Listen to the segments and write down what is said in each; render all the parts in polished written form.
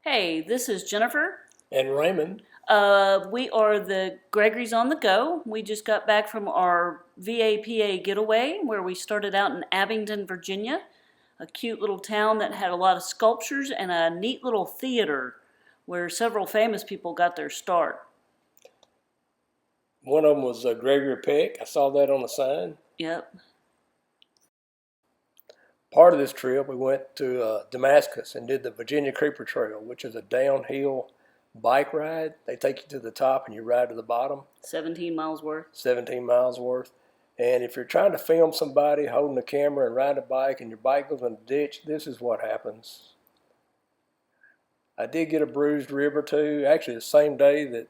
Hey, this is Jennifer. And Raymond. We are the Gregory's on the Go. We just got back from our Pa Getaway where we started out in Abingdon, Virginia, a cute little town that had a lot of sculptures and a neat little theater where several famous people got their start. One of them was Gregory Peck. I saw that on the sign. Yep. Part of this trip, we went to Damascus and did the Virginia Creeper Trail, which is a downhill bike ride. They take you to the top and you ride to the bottom. 17 miles worth. 17 miles worth. And if you're trying to film somebody holding a camera and riding a bike and your bike goes in a ditch, this is what happens. I did get a bruised rib or two. Actually, the same day that,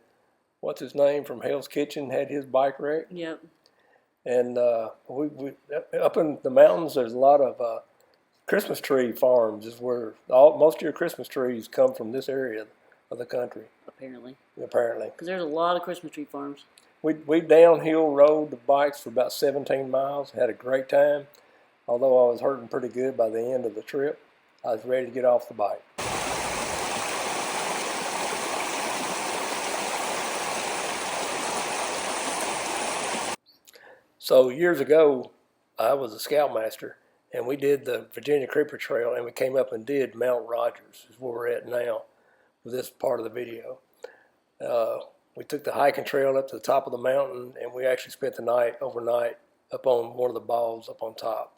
what's his name, from Hell's Kitchen had his bike wreck. Yep. And we up in the mountains, there's a lot of Christmas tree farms is where most of your Christmas trees come from this area of the country. Apparently. Because there's a lot of Christmas tree farms. We downhill rode the bikes for about 17 miles, had a great time. Although I was hurting pretty good by the end of the trip, I was ready to get off the bike. So years ago, I was a scoutmaster, and we did the Virginia Creeper Trail, and we came up and did Mount Rogers, is where we're at now for this part of the video. We took the hiking trail up to the top of the mountain, and we actually spent the night overnight up on one of the balls up on top.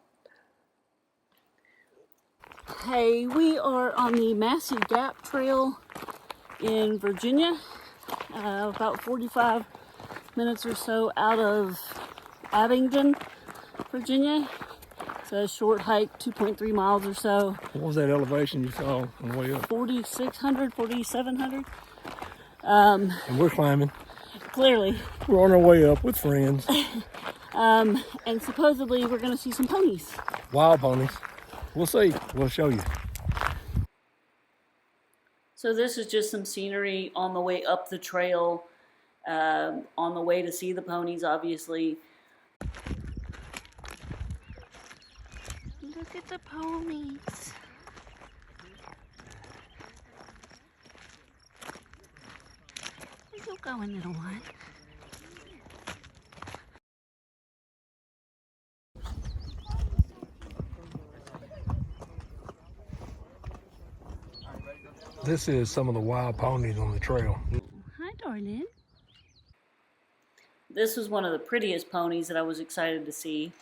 Hey, we are on the Massey Gap Trail in Virginia, about 45 minutes or so out of Abingdon, Virginia. It's a short hike, 2.3 miles or so. What was that elevation you saw on the way up? 4,600, 4,700. And we're climbing. Clearly. We're on our way up with friends. And supposedly we're going to see some ponies. Wild ponies. We'll see. We'll show you. So this is just some scenery on the way up the trail, on the way to see the ponies, obviously. Look at the ponies. Where you going, little one? This is some of the wild ponies on the trail. Hi, darling. This was one of the prettiest ponies that I was excited to see.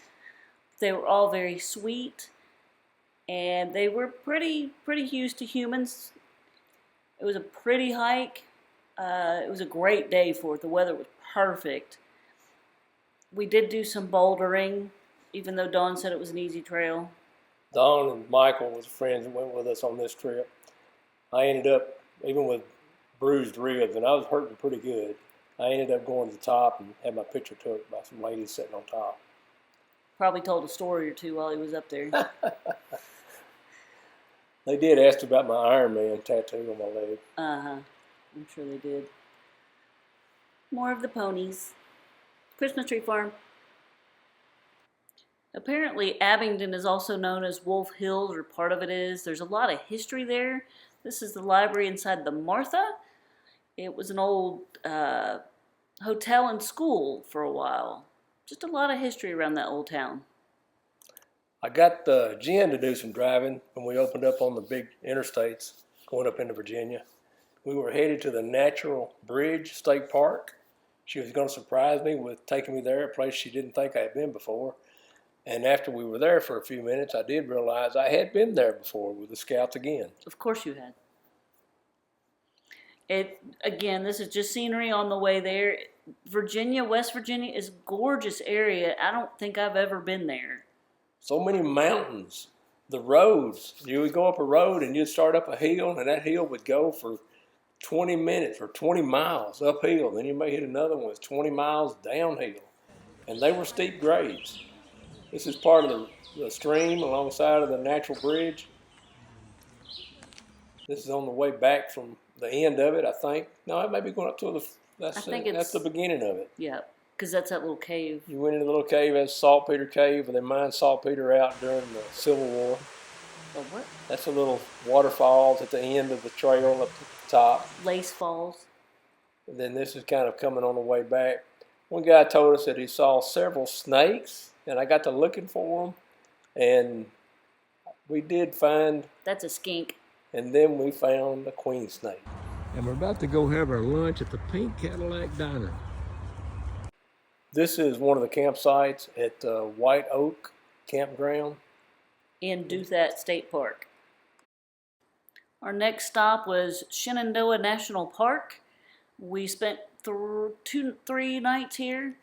They were all very sweet, and they were pretty used to humans. It was a pretty hike. It was a great day for it. The weather was perfect. We did do some bouldering, even though Dawn said it was an easy trail. Dawn and Michael was friends that went with us on this trip. I ended up, even with bruised ribs, and I was hurting pretty good, I ended up going to the top and had my picture took by some ladies sitting on top. Probably told a story or two while he was up there. They did ask about my Iron Man tattoo on my leg. Uh-huh. I'm sure they did. More of the ponies. Christmas tree farm. Apparently Abingdon is also known as Wolf Hills, or part of it is. There's a lot of history there. This is the library inside the Martha. It was an old hotel and school for a while. Just a lot of history around that old town. I got Jen to do some driving when we opened up on the big interstates going up into Virginia. We were headed to the Natural Bridge State Park. She was going to surprise me with taking me there, a place she didn't think I had been before. And after we were there for a few minutes, I did realize I had been there before with the Scouts again. Of course you had. Again, this is just scenery on the way there. Virginia, West Virginia is a gorgeous area. I don't think I've ever been there. So many mountains. The roads. You would go up a road and you'd start up a hill, and that hill would go for 20 minutes or 20 miles uphill. Then you may hit another one with 20 miles downhill. And they were steep grades. This is part of the stream alongside of the Natural Bridge. This is on the way back from the end of it, I think. No, it may be going up to that's the beginning of it. Yeah, because that's that little cave. You went in a little cave, that's Saltpeter Cave, and they mined saltpeter out during the Civil War. But what? That's a little waterfalls at the end of the trail up to the top. Lace Falls. And then this is kind of coming on the way back. One guy told us that he saw several snakes, and I got to looking for them, and we did find. That's a skink. And then we found a queen snake. And we're about to go have our lunch at the Pink Cadillac Diner. This is one of the campsites at White Oak Campground In Duthat State Park. Our next stop was Shenandoah National Park. We spent 3 nights here,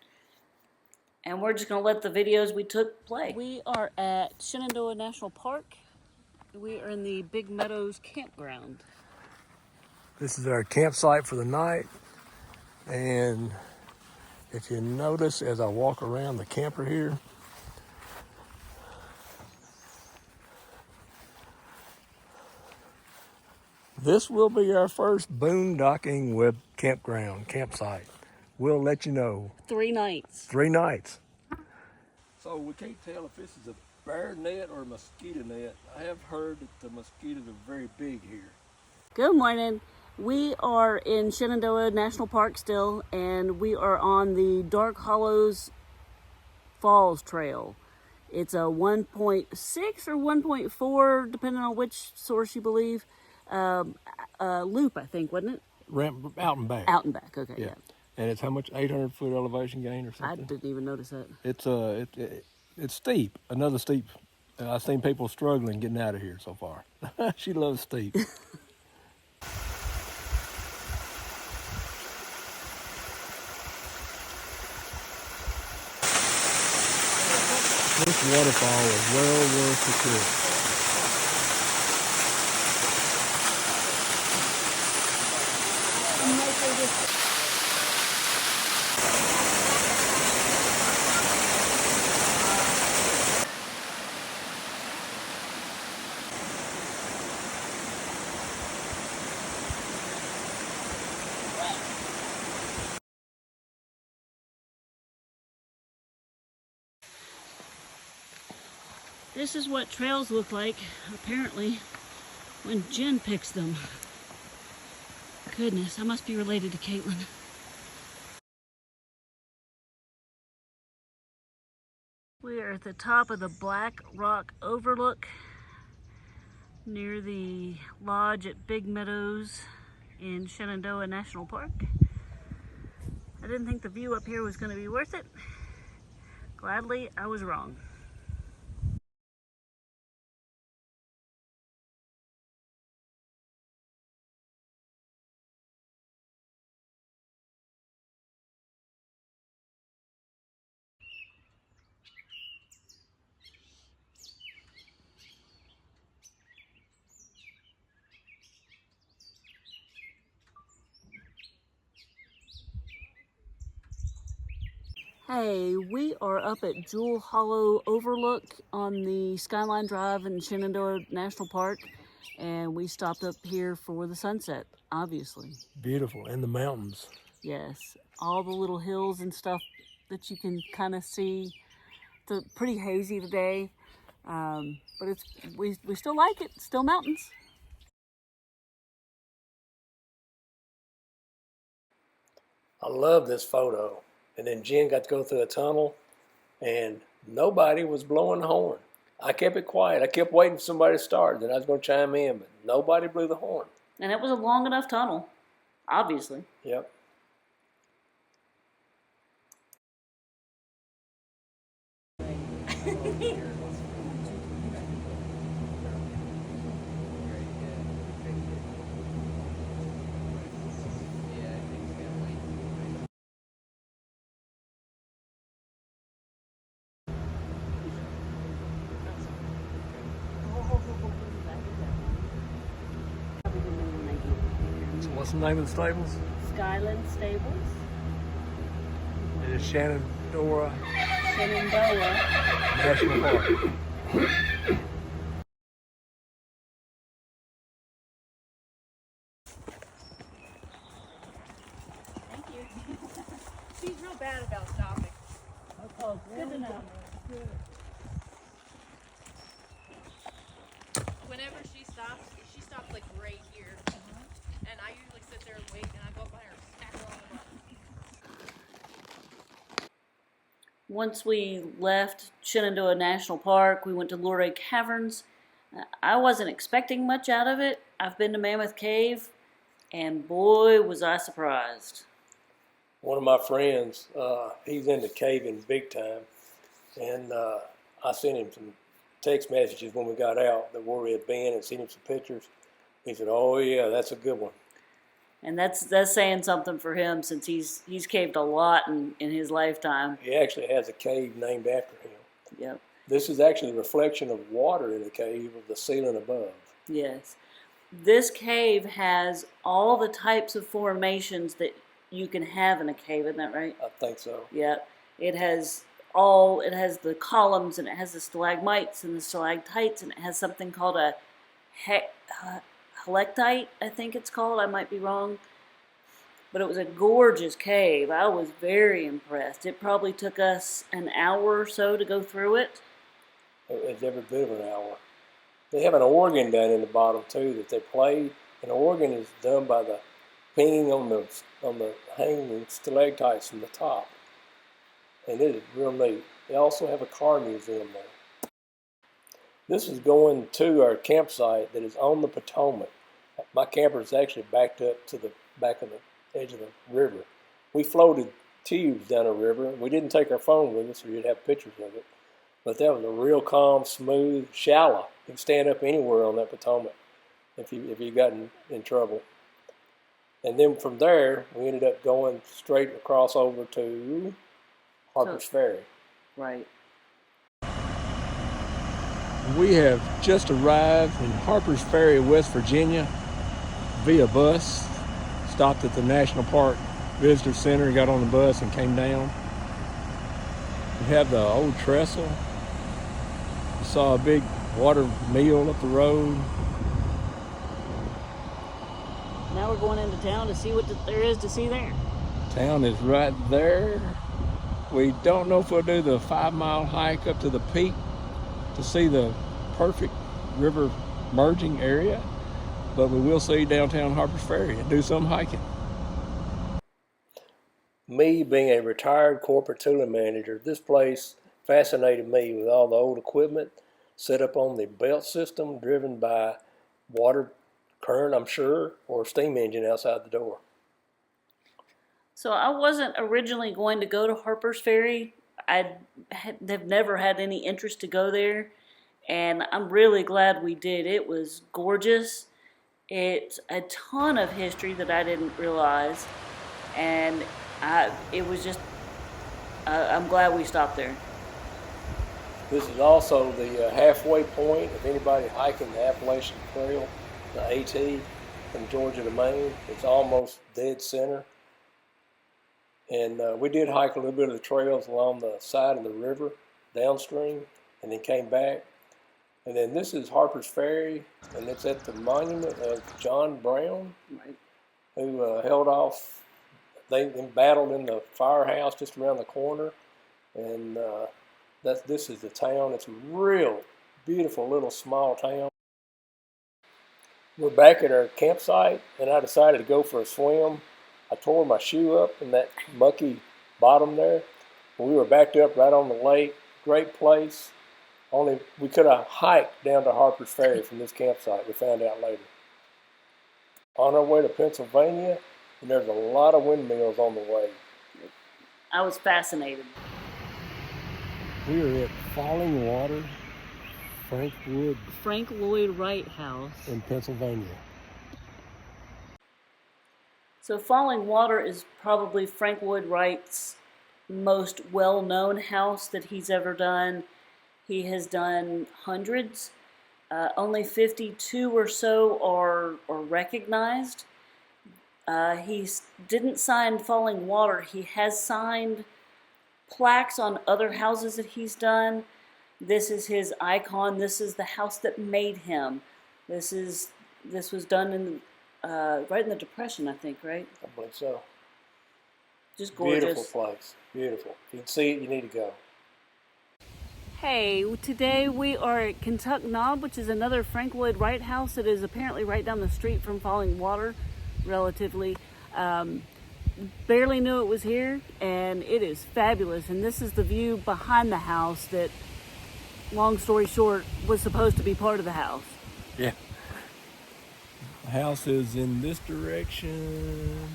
and we're just going to let the videos we took play. We are at Shenandoah National Park. We are in the Big Meadows Campground. This is our campsite for the night, and if you notice as I walk around the camper here, this will be our first boondocking with campsite. We'll let you know. 3 nights. 3 nights. So we can't tell if this is a bear net or a mosquito net. I have heard that the mosquitoes are very big here. Good morning. We are in Shenandoah National Park still, and we are on the Dark Hollows Falls Trail. It's a 1.6 or 1.4, depending on which source you believe, loop, I think, wasn't it? Ramp out and back. Out and back, okay, yeah. And it's how much? 800-foot elevation gain or I something? didn't even notice that. It's steep. Another steep. I've seen people struggling getting out of here so far. She loves steep. This waterfall is well worth the trip. This is what trails look like, apparently, when Jen picks them. Goodness, I must be related to Caitlin. We are at the top of the Black Rock Overlook near the lodge at Big Meadows in Shenandoah National Park. I didn't think the view up here was going to be worth it. Gladly, I was wrong. Hey, we are up at Jewel Hollow Overlook on the Skyline Drive in Shenandoah National Park, and we stopped up here for the sunset, obviously. Beautiful, and the mountains. Yes, all the little hills and stuff that you can kind of see. It's pretty hazy today, but we still like it. Still mountains. I love this photo. And then Jen got to go through a tunnel, and nobody was blowing the horn. I kept it quiet. I kept waiting for somebody to start. Then I was going to chime in, but nobody blew the horn. And it was a long enough tunnel, obviously. Yep. What's the name of the stables? Skyland Stables. It is Shenandoah National Park. Thank you. She's real bad about stopping. Oh, good to know. whenever she stops like right here. And I usually sit there and wait, and I go up behind her, smack her on the butt. Once we left Shenandoah National Park, we went to Luray Caverns. I wasn't expecting much out of it. I've been to Mammoth Cave, and boy, was I surprised. One of my friends, he's into caving big time, and I sent him some text messages when we got out that where we had been and sent him some pictures. He said, "Oh yeah, that's a good one." And that's saying something for him, since he's caved a lot in his lifetime. He actually has a cave named after him. Yep. This is actually a reflection of water in the cave of the ceiling above. Yes. This cave has all the types of formations that you can have in a cave, isn't that right? I think so. Yeah. It has the columns, and it has the stalagmites and the stalactites, and it has something called a helictite, I think it's called. I might be wrong. But it was a gorgeous cave. I was very impressed. It probably took us an hour or so to go through it. It's every bit of an hour. They have an organ down in the bottom too that they play. An organ is done by the pinging on the hanging stalactites from the top, and it is real neat. They also have a car museum there. This is going to our campsite that is on the Potomac. My camper is actually backed up to the back of the edge of the river. We floated tubes down a river. We didn't take our phone with us, or you'd have pictures of it. But that was a real calm, smooth, shallow. You can stand up anywhere on that Potomac if you got in trouble. And then from there, we ended up going straight across over to Harper's Ferry. Right. We have just arrived in Harper's Ferry, West Virginia, via bus. Stopped at the National Park Visitor Center, got on the bus and came down. We have the old trestle. We saw a big water mill up the road. Now we're going into town to see what there is to see there. Town is right there. We don't know if we'll do the 5-mile hike up to the peak to see the perfect river merging area, but we will see downtown Harper's Ferry and do some hiking. Me being a retired corporate tooling manager, this place fascinated me with all the old equipment set up on the belt system driven by water current, I'm sure, or a steam engine outside the door. So I wasn't originally going to go to Harper's Ferry. I have never had any interest to go there, and I'm really glad we did. It was gorgeous. It's a ton of history that I didn't realize, and it was just, I'm glad we stopped there. This is also the halfway point of anybody hiking the Appalachian Trail, the AT from Georgia to Maine. It's almost dead center. And we did hike a little bit of the trails along the side of the river, downstream, and then came back. And then this is Harper's Ferry, and it's at the monument of John Brown, Right. who held off. They battled in the firehouse just around the corner, and this is the town. It's a real beautiful little small town. We're back at our campsite, and I decided to go for a swim. I tore my shoe up in that mucky bottom there. We were backed up right on the lake. Great place. Only we could have hiked down to Harper's Ferry from this campsite. We found out later. On our way to Pennsylvania, and there's a lot of windmills on the way. I was fascinated. We are at Falling Water, Frank Lloyd Wright House in Pennsylvania. So Falling Water is probably Frank Lloyd Wright's most well-known house that he's ever done. He has done hundreds. Only 52 or so are recognized. He didn't sign Falling Water. He has signed plaques on other houses that he's done. This is his icon. This is the house that made him. This was done in right in the Depression, I think, right? I believe so. Just gorgeous. Beautiful place. Beautiful. If you can see it, you need to go. Hey, today we are at Kentuck Knob, which is another Frank Lloyd Wright house that is apparently right down the street from Falling Water, relatively. Barely knew it was here, and it is fabulous. And this is the view behind the house that, long story short, was supposed to be part of the house. Yeah. The house is in this direction.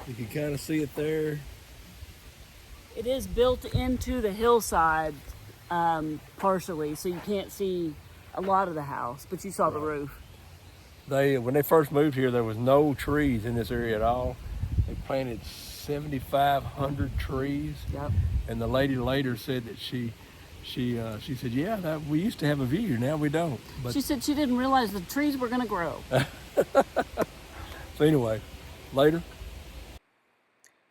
You can kind of see it there. It is built into the hillside partially, so you can't see a lot of the house, but you saw the roof. When they first moved here, there was no trees in this area at all. They planted 7,500 trees. Yep. And the lady later said that she said, yeah, we used to have a view, now we don't. But She said she didn't realize the trees were going to grow. so anyway, later.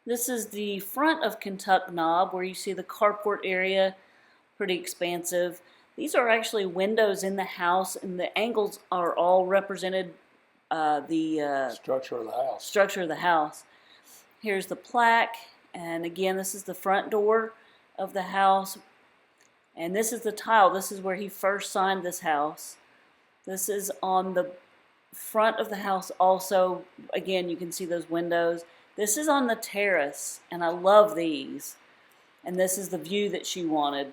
This is the front of Kentuck Knob, where you see the carport area, pretty expansive. These are actually windows in the house, and the angles are all represented the Structure of the house. structure of the house. Here's the plaque, and again, this is the front door of the house, and this is the tile. This is where he first signed this house. This is on the front of the house also. Again, you can see those windows. This is on the terrace, and I love these. And this is the view that she wanted.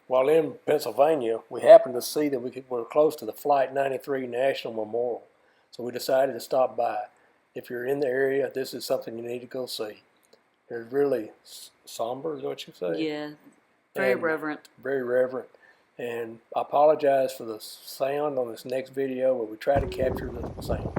While in Pennsylvania, we happened to see that we were close to the Flight 93 National Memorial. So we decided to stop by. If you're in the area, this is something you need to go see. They're really somber, is what you say? Yeah, very And reverent. Very reverent. And I apologize for the sound on this next video, but we try to capture the sound.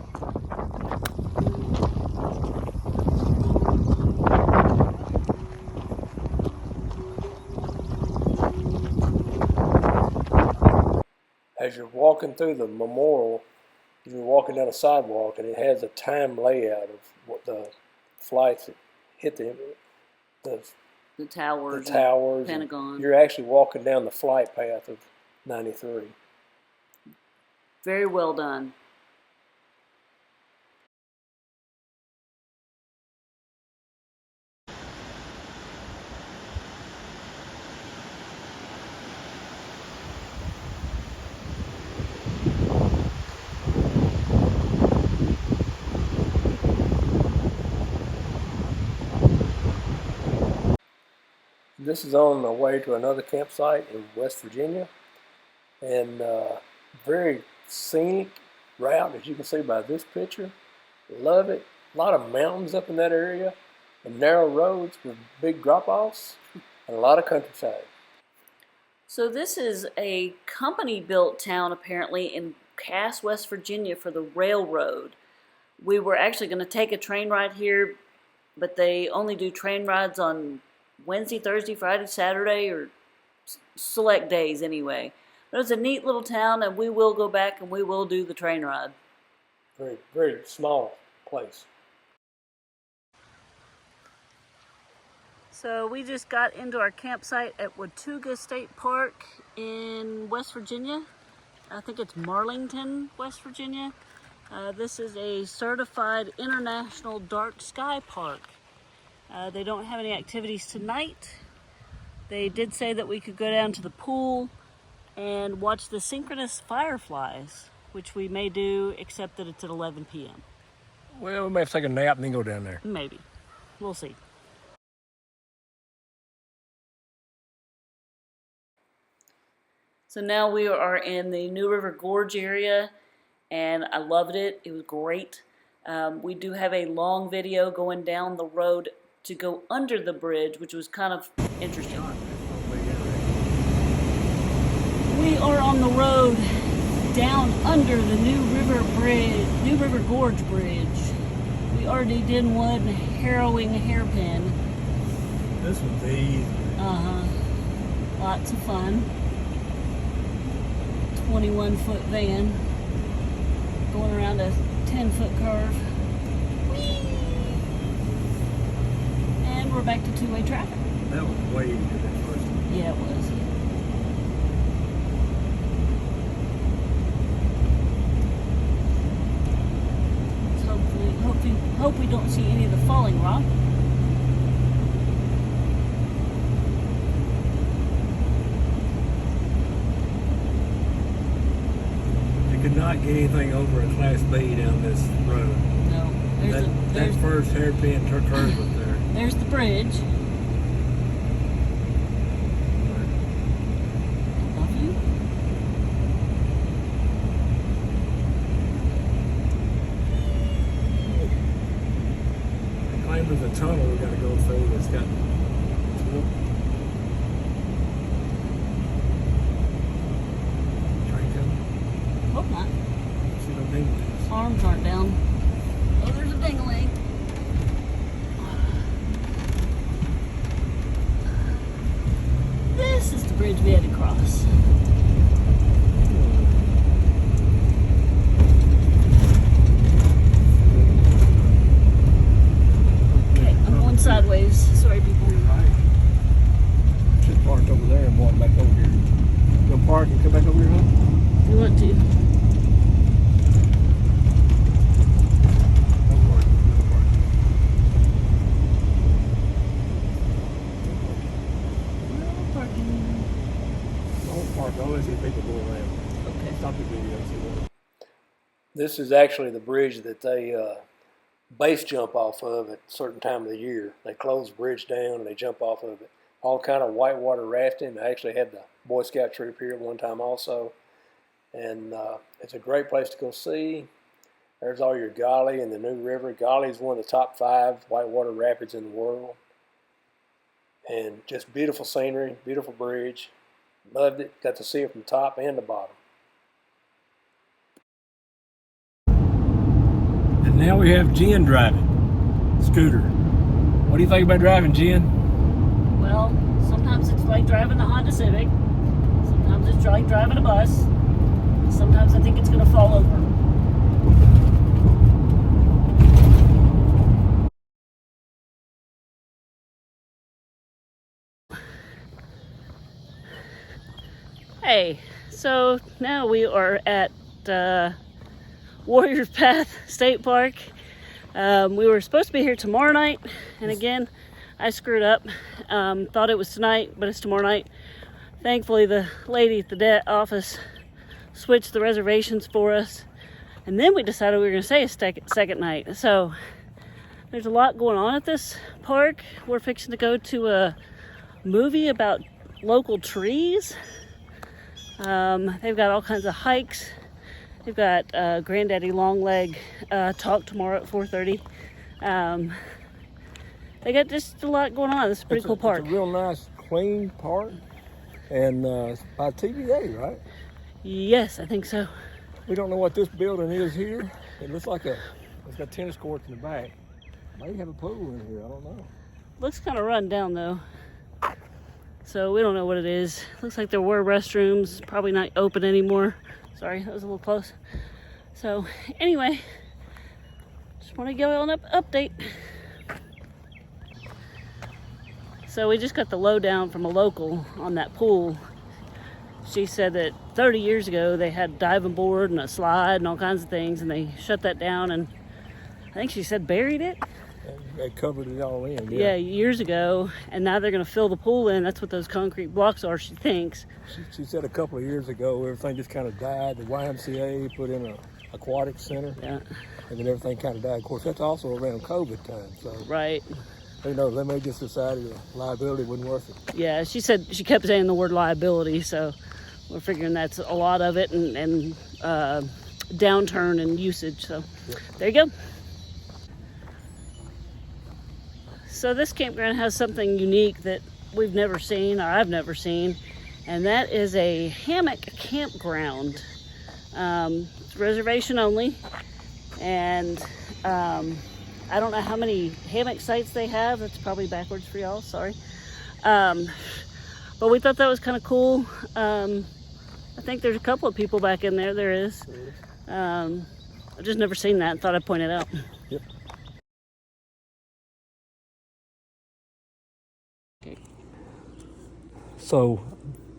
As you're walking through the memorial, you're walking down a sidewalk, and it has a time layout of what the flights that hit the towers. towers. Pentagon. You're actually walking down the flight path of 93. Very well done. This is on the way to another campsite in West Virginia, and very scenic route, as you can see by this picture. Love it. A lot of mountains up in that area, and narrow roads with big drop-offs, and a lot of countryside. So this is a company-built town, apparently, in Cass, West Virginia, for the railroad. We were actually going to take a train ride here, but they only do train rides on Wednesday, Thursday, Friday, Saturday, or select days anyway. But it's a neat little town, and we will go back and we will do the train ride. Very, very small place. So we just got into our campsite at Watauga State Park in West Virginia. I think it's Marlington, West Virginia. This is a certified international dark sky park. They don't have any activities tonight. They did say that we could go down to the pool and watch the synchronous fireflies, which we may do, except that it's at 11 p.m. Well, we may have to take a nap and then go down there. Maybe. We'll see. So now we are in the New River Gorge area, and I loved it. It was great. We do have a long video going down the road to go under the bridge, which was kind of interesting. We are on the road down under the New River Gorge Bridge. We already did one harrowing hairpin. This one's easy. Lots of fun. 21-foot van going around a 10-foot curve. Whee! And we're back to two-way traffic. That was way easier than the first one. Yeah, it was. Hope we don't see any of the falling rock. could not get anything over a Class B down this road. No. That first hairpin curve up there. There's the bridge. I love you. They claim there's a tunnel we gotta go through that's got. Train coming? Hope not. See no dingleys. Arms aren't down. Oh, there's a dingling. This is the bridge we had to cross. Okay, I'm going sideways. Sorry, people. Right. Should park over there and walk back over here. Go park and come back over here, huh? If you want to. No park. No park. No parking. Don't park. I always see people go around. Okay. Stop the video. See what. This is actually the bridge that they base jump off of at a certain time of the year. They close the bridge down and they jump off of it. All kind of whitewater rafting. I actually had the Boy Scout troop here at one time also. And it's a great place to go see. There's all your Golly and the New River. Golly is one of the top 5 whitewater rapids in the world. And just beautiful scenery, beautiful bridge. Loved it. Got to see it from top and the bottom. And now we have Jen driving. Scooter. What do you think about driving, Jen? Well, sometimes it's like driving a Honda Civic. Sometimes it's like driving a bus. Sometimes I think it's going to fall over. Hey, so now we are at Warriors Path State Park. We were supposed to be here tomorrow night, and again, I screwed up. Thought it was tonight, but it's tomorrow night. Thankfully, the lady at the office switched the reservations for us, and then we decided we were going to stay a second night. So there's a lot going on at this park. We're fixing to go to a movie about local trees. They've got all kinds of hikes. They've got Granddaddy Longleg talk tomorrow at 4:30. They got just a lot going on. This is a pretty cool park. It's a real nice, clean park, and it's by TVA, right? Yes, I think so. We don't know what this building is here. It looks like it's got tennis courts in the back. Might have a pool in here. I don't know. Looks kind of run down though. So we don't know what it is. Looks like there were restrooms, probably not open anymore. Sorry, that was a little close. So anyway, just want to give you an update. So we just got the lowdown from a local on that pool. She said that 30 years ago they had a diving board and a slide and all kinds of things, and they shut that down, and I think she said buried it. They covered it all in. Yeah, years ago, and now they're going to fill the pool in. That's what those concrete blocks are, she thinks. She said a couple of years ago everything just kind of died. The YMCA put in an aquatic center, Yeah. and then everything kind of died. Of course, that's also around COVID time, so Right. who knows? They may just decided the liability wasn't worth it. Yeah, she said she kept saying the word liability, so we're figuring that's a lot of it, and downturn in usage. So Yep. There you go. So this campground has something unique that we've never seen, or I've never seen, and that is a hammock campground. It's reservation only, and I don't know how many hammock sites they have. That's probably backwards for y'all, sorry. But we thought that was kind of cool. I think there's a couple of people back in there. There is. I've just never seen that and thought I'd point it out. Yep. So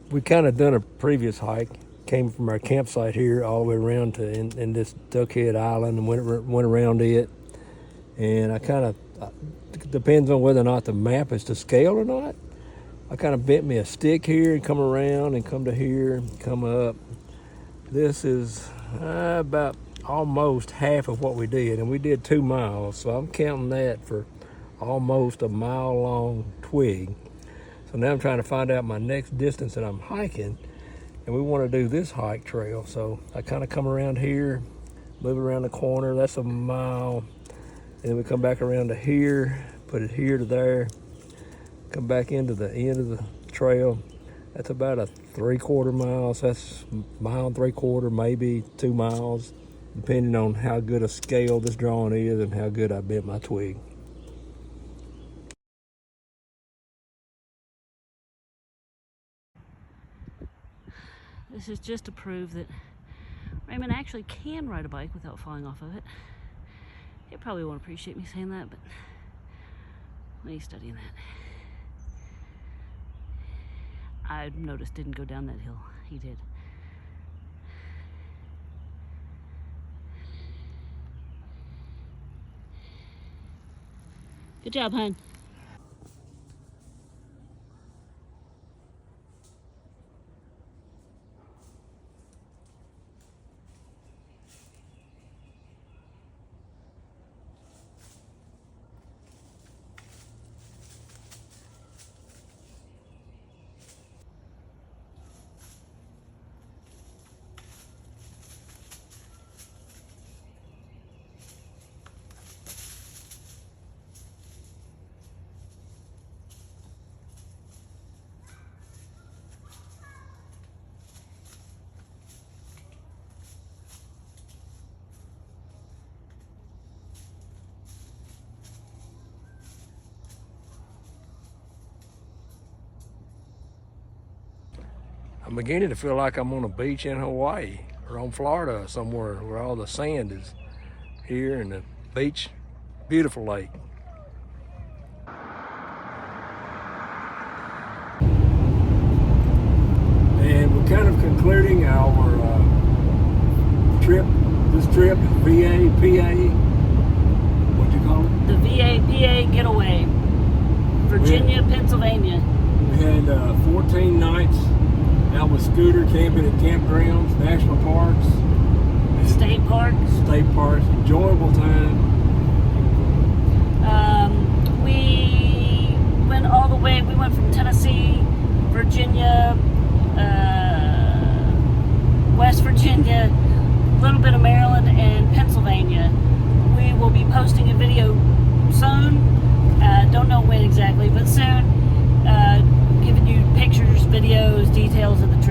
we kind of done a previous hike, came from our campsite here all the way around to in this Duckhead Island and went around it. And I kind of, depends on whether or not the map is to scale or not. I kind of bent me a stick here and come around and come to here and come up. This is about almost half of what we did, and we did 2 miles, so I'm counting that for almost a mile long twig. So now I'm trying to find out my next distance that I'm hiking, and we want to do this hike trail. So I kind of come around here, move around the corner, that's a mile, and then we come back around to here, put it here to there, come back into the end of the trail. That's about a 3/4 mile, so that's a mile and 3/4, maybe 2 miles, depending on how good a scale this drawing is and how good I bent my twig. This is just to prove that Raymond actually can ride a bike without falling off of it. He probably won't appreciate me saying that, but he's studying that. I noticed didn't go down that hill. He did. Good job, hon. I'm beginning to feel like I'm on a beach in Hawaii or on Florida somewhere where all the sand is here and the beach, beautiful lake. And we're kind of concluding our trip. This trip is VA, PA, what'd you call it? The PA Getaway, Virginia, Pennsylvania. We had 14 nights out with Scooter, camping at campgrounds, national parks, State parks. Enjoyable time. We went all the way. We went from Tennessee, Virginia, West Virginia, a little bit of Maryland, and Pennsylvania. We will be posting a video soon. Don't know when exactly, but soon. Giving you pictures, videos, details of the